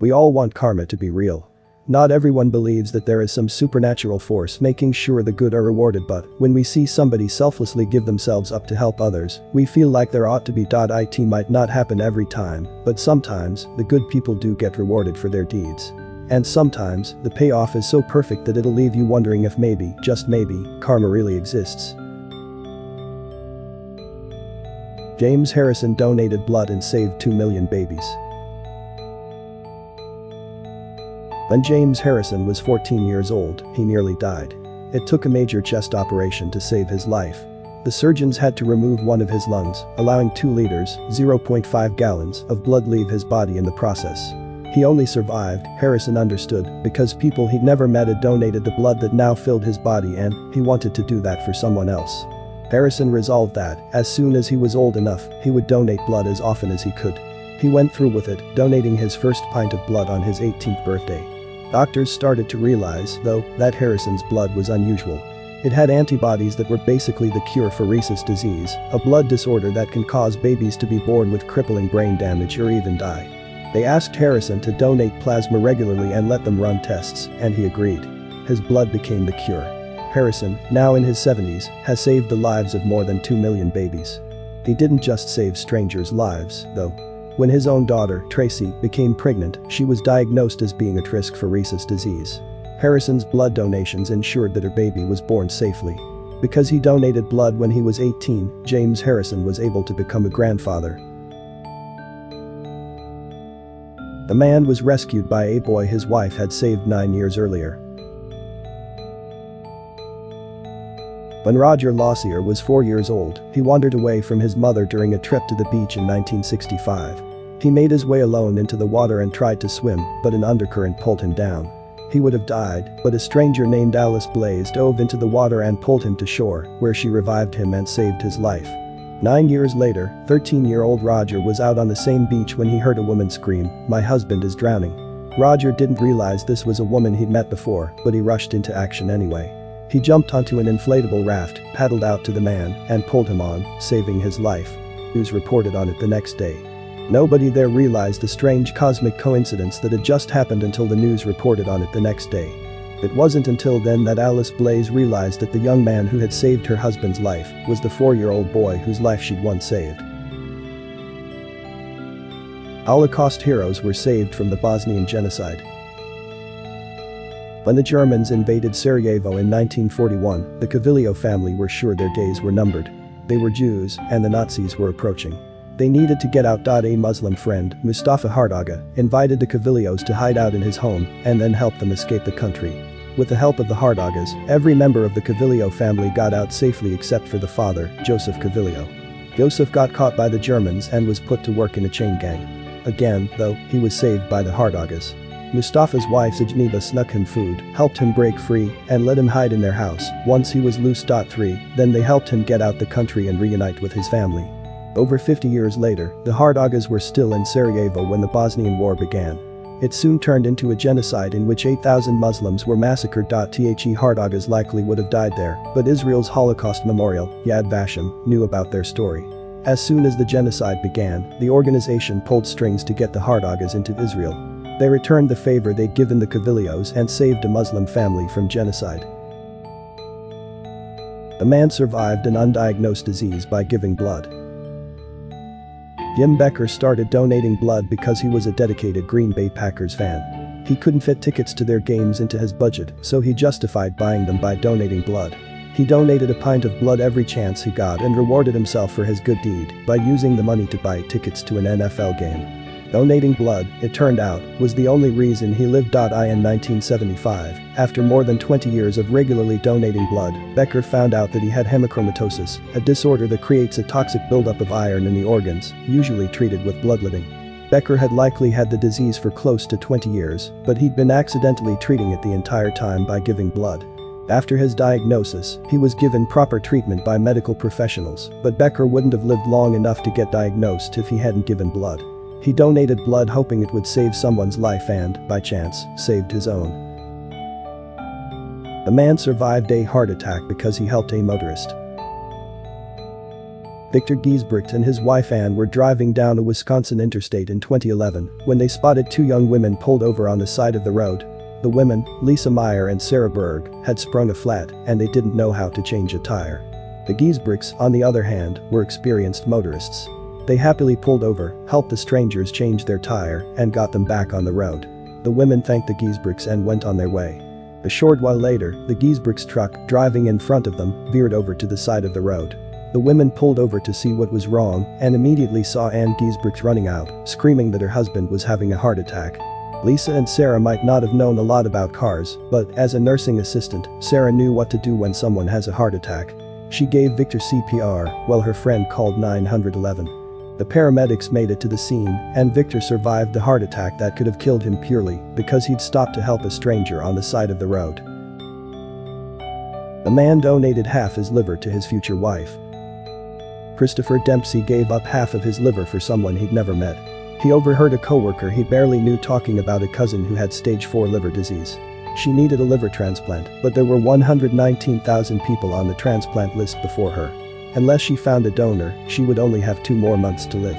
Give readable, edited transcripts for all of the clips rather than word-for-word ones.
We all want karma to be real. Not everyone believes that there is some supernatural force making sure the good are rewarded, but when we see somebody selflessly give themselves up to help others, we feel like there ought to be. It might not happen every time, but sometimes the good people do get rewarded for their deeds. And sometimes the payoff is so perfect that it'll leave you wondering if maybe, just maybe, karma really exists. James Harrison donated blood and saved 2 million babies. When James Harrison was 14 years old, he nearly died. It took a major chest operation to save his life. The surgeons had to remove one of his lungs, allowing 2 liters (0.5 gallons) of blood leave his body in the process. He only survived, Harrison understood, because people he'd never met had donated the blood that now filled his body, and he wanted to do that for someone else. Harrison resolved that, as soon as he was old enough, he would donate blood as often as he could. He went through with it, donating his first pint of blood on his 18th birthday. Doctors started to realize, though, that Harrison's blood was unusual. It had antibodies that were basically the cure for rhesus disease, a blood disorder that can cause babies to be born with crippling brain damage or even die. They asked Harrison to donate plasma regularly and let them run tests, and he agreed. His blood became the cure. Harrison, now in his 70s, has saved the lives of more than 2 million babies. He didn't just save strangers' lives, though. When his own daughter, Tracy, became pregnant, she was diagnosed as being at risk for rhesus disease. Harrison's blood donations ensured that her baby was born safely. Because he donated blood when he was 18, James Harrison was able to become a grandfather. The man was rescued by a boy his wife had saved 9 years earlier. When Roger Lossier was 4 years old, he wandered away from his mother during a trip to the beach in 1965. He made his way alone into the water and tried to swim, but an undercurrent pulled him down. He would have died, but a stranger named Alice Blaze dove into the water and pulled him to shore, where she revived him and saved his life. 9 years later, 13-year-old Roger was out on the same beach when he heard a woman scream, "My husband is drowning." Roger didn't realize this was a woman he'd met before, but he rushed into action anyway. He jumped onto an inflatable raft, paddled out to the man, and pulled him on, saving his life. News reported on it the next day. Nobody there realized the strange cosmic coincidence that had just happened until the news reported on it the next day. It wasn't until then that Alice Blaze realized that the young man who had saved her husband's life was the 4-year-old boy whose life she'd once saved. Holocaust heroes were saved from the Bosnian genocide. When the Germans invaded Sarajevo in 1941, the Cavillo family were sure their days were numbered. They were Jews, and the Nazis were approaching. They needed to get out. A Muslim friend, Mustafa Hardaga, invited the Cavillos to hide out in his home and then help them escape the country. With the help of the Hardagas, every member of the Cavillo family got out safely except for the father, Joseph Cavillo. Joseph got caught by the Germans and was put to work in a chain gang. Again, though, he was saved by the Hardagas. Mustafa's wife Sajniba snuck him food, helped him break free, and let him hide in their house. Once he was loose. 3, then they helped him get out the country and reunite with his family. Over 50 years later, the Hardagas were still in Sarajevo when the Bosnian War began. It soon turned into a genocide in which 8,000 Muslims were massacred. The Hardagas likely would have died there, but Israel's Holocaust Memorial, Yad Vashem, knew about their story. As soon as the genocide began, the organization pulled strings to get the Hardagas into Israel. They returned the favor they'd given the Cavillos and saved a Muslim family from genocide. A man survived an undiagnosed disease by giving blood. Jim Becker started donating blood because he was a dedicated Green Bay Packers fan. He couldn't fit tickets to their games into his budget, so he justified buying them by donating blood. He donated a pint of blood every chance he got and rewarded himself for his good deed by using the money to buy tickets to an NFL game. Donating blood, it turned out, was the only reason he lived. In 1975, after more than 20 years of regularly donating blood, Becker found out that he had hemochromatosis, a disorder that creates a toxic buildup of iron in the organs, usually treated with bloodletting. Becker had likely had the disease for close to 20 years, but he'd been accidentally treating it the entire time by giving blood. After his diagnosis, he was given proper treatment by medical professionals, but Becker wouldn't have lived long enough to get diagnosed if he hadn't given blood. He donated blood hoping it would save someone's life and, by chance, saved his own. The man survived a heart attack because he helped a motorist. Victor Giesbrecht and his wife Ann were driving down a Wisconsin interstate in 2011 when they spotted two young women pulled over on the side of the road. The women, Lisa Meyer and Sarah Berg, had sprung a flat and they didn't know how to change a tire. The Giesbrechts, on the other hand, were experienced motorists. They happily pulled over, helped the strangers change their tire, and got them back on the road. The women thanked the Giesbrechts and went on their way. A short while later, the Giesbrechts' truck, driving in front of them, veered over to the side of the road. The women pulled over to see what was wrong and immediately saw Ann Giesbrecht running out, screaming that her husband was having a heart attack. Lisa and Sarah might not have known a lot about cars, but as a nursing assistant, Sarah knew what to do when someone has a heart attack. She gave Victor CPR while her friend called 911. The paramedics made it to the scene and Victor survived the heart attack that could have killed him purely because he'd stopped to help a stranger on the side of the road. The man donated half his liver to his future wife. Christopher Dempsey gave up half of his liver for someone he'd never met. He overheard a coworker he barely knew talking about a cousin who had stage 4 liver disease. She needed a liver transplant, but there were 119,000 people on the transplant list before her. Unless she found a donor, she would only have 2 more months to live.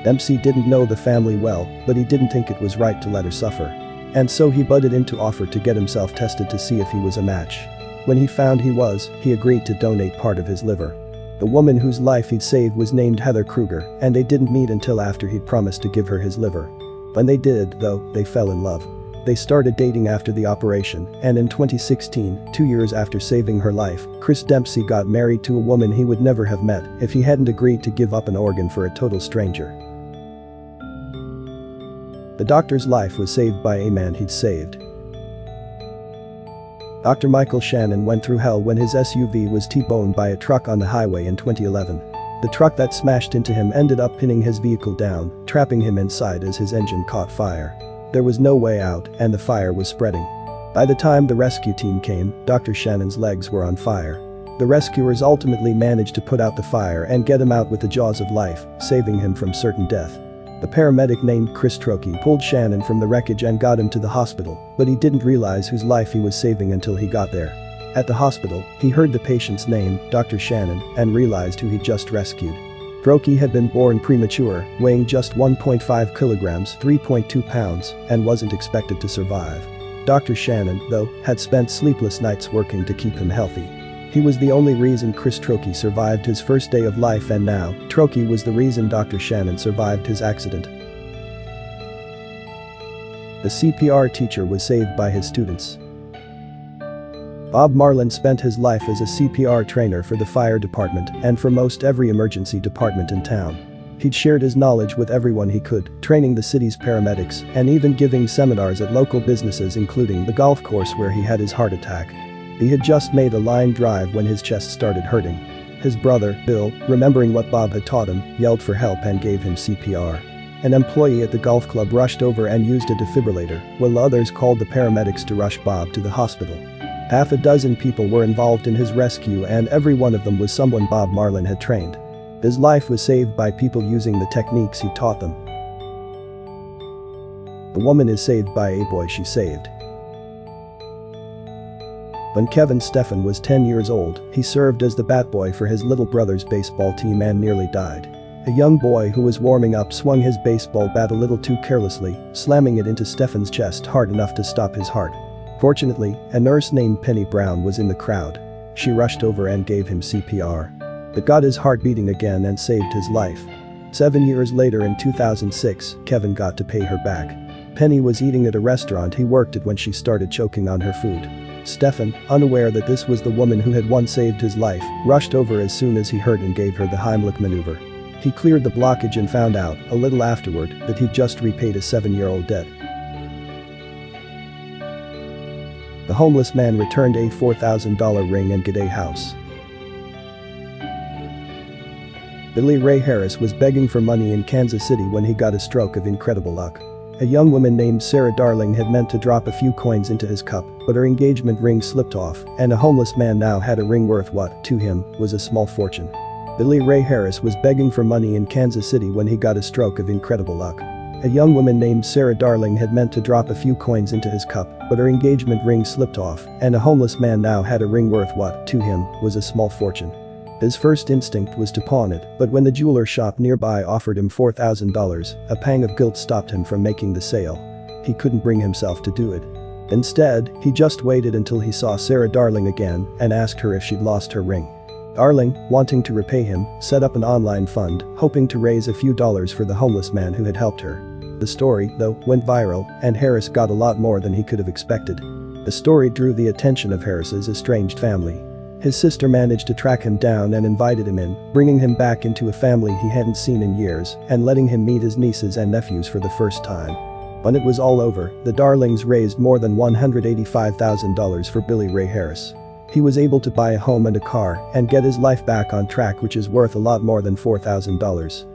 Dempsey didn't know the family well, but he didn't think it was right to let her suffer. And so he butted into offer to get himself tested to see if he was a match. When he found he was, he agreed to donate part of his liver. The woman whose life he'd saved was named Heather Kruger, and they didn't meet until after he'd promised to give her his liver. When they did, though, they fell in love. They started dating after the operation, and in 2016, 2 years after saving her life, Chris Dempsey got married to a woman he would never have met if he hadn't agreed to give up an organ for a total stranger. The doctor's life was saved by a man he'd saved. Dr. Michael Shannon went through hell when his SUV was T-boned by a truck on the highway in 2011. The truck that smashed into him ended up pinning his vehicle down, trapping him inside as his engine caught fire. There was no way out, and the fire was spreading. By the time the rescue team came, Dr. Shannon's legs were on fire. The rescuers ultimately managed to put out the fire and get him out with the jaws of life, saving him from certain death. The paramedic named Chris Trokey pulled Shannon from the wreckage and got him to the hospital, but he didn't realize whose life he was saving until he got there. At the hospital, he heard the patient's name, Dr. Shannon, and realized who he'd just rescued. Trokey had been born premature, weighing just 1.5 kilograms, 3.2 pounds, and wasn't expected to survive. Dr. Shannon, though, had spent sleepless nights working to keep him healthy. He was the only reason Chris Trokey survived his first day of life, and now, Trokey was the reason Dr. Shannon survived his accident. The CPR teacher was saved by his students. Bob Marlin spent his life as a CPR trainer for the fire department and for most every emergency department in town. He'd shared his knowledge with everyone he could, training the city's paramedics and even giving seminars at local businesses, including the golf course where he had his heart attack. He had just made a line drive when his chest started hurting. His brother, Bill, remembering what Bob had taught him, yelled for help and gave him CPR. An employee at the golf club rushed over and used a defibrillator, while others called the paramedics to rush Bob to the hospital. Half a dozen people were involved in his rescue, and every one of them was someone Bob Marlin had trained. His life was saved by people using the techniques he taught them. The woman is saved by a boy she saved. When Kevin Stephan was 10 years old, he served as the bat boy for his little brother's baseball team and nearly died. A young boy who was warming up swung his baseball bat a little too carelessly, slamming it into Stephan's chest hard enough to stop his heart. Fortunately, a nurse named Penny Brown was in the crowd. She rushed over and gave him CPR. It got his heart beating again and saved his life. 7 years later, in 2006, Kevin got to pay her back. Penny was eating at a restaurant he worked at when she started choking on her food. Stephan, unaware that this was the woman who had once saved his life, rushed over as soon as he heard and gave her the Heimlich maneuver. He cleared the blockage and found out, a little afterward, that he'd just repaid a 7-year-old debt. The homeless man returned a $4,000 ring and got a house. Billy Ray Harris was begging for money in Kansas City when he got a stroke of incredible luck. A young woman named Sarah Darling had meant to drop a few coins into his cup, but her engagement ring slipped off, and a homeless man now had a ring worth what, to him, was a small fortune. Billy Ray Harris was begging for money in Kansas City when he got a stroke of incredible luck. A young woman named Sarah Darling had meant to drop a few coins into his cup, but her engagement ring slipped off, and a homeless man now had a ring worth what, to him, was a small fortune. His first instinct was to pawn it, but when the jeweler shop nearby offered him $4,000, a pang of guilt stopped him from making the sale. He couldn't bring himself to do it. Instead, he just waited until he saw Sarah Darling again and asked her if she'd lost her ring. Darling, wanting to repay him, set up an online fund, hoping to raise a few dollars for the homeless man who had helped her. The story, though, went viral, and Harris got a lot more than he could have expected. The story drew the attention of Harris's estranged family. His sister managed to track him down and invited him in, bringing him back into a family he hadn't seen in years and letting him meet his nieces and nephews for the first time. When it was all over, the Darlings raised more than $185,000 for Billy Ray Harris. He was able to buy a home and a car and get his life back on track, which is worth a lot more than $4,000.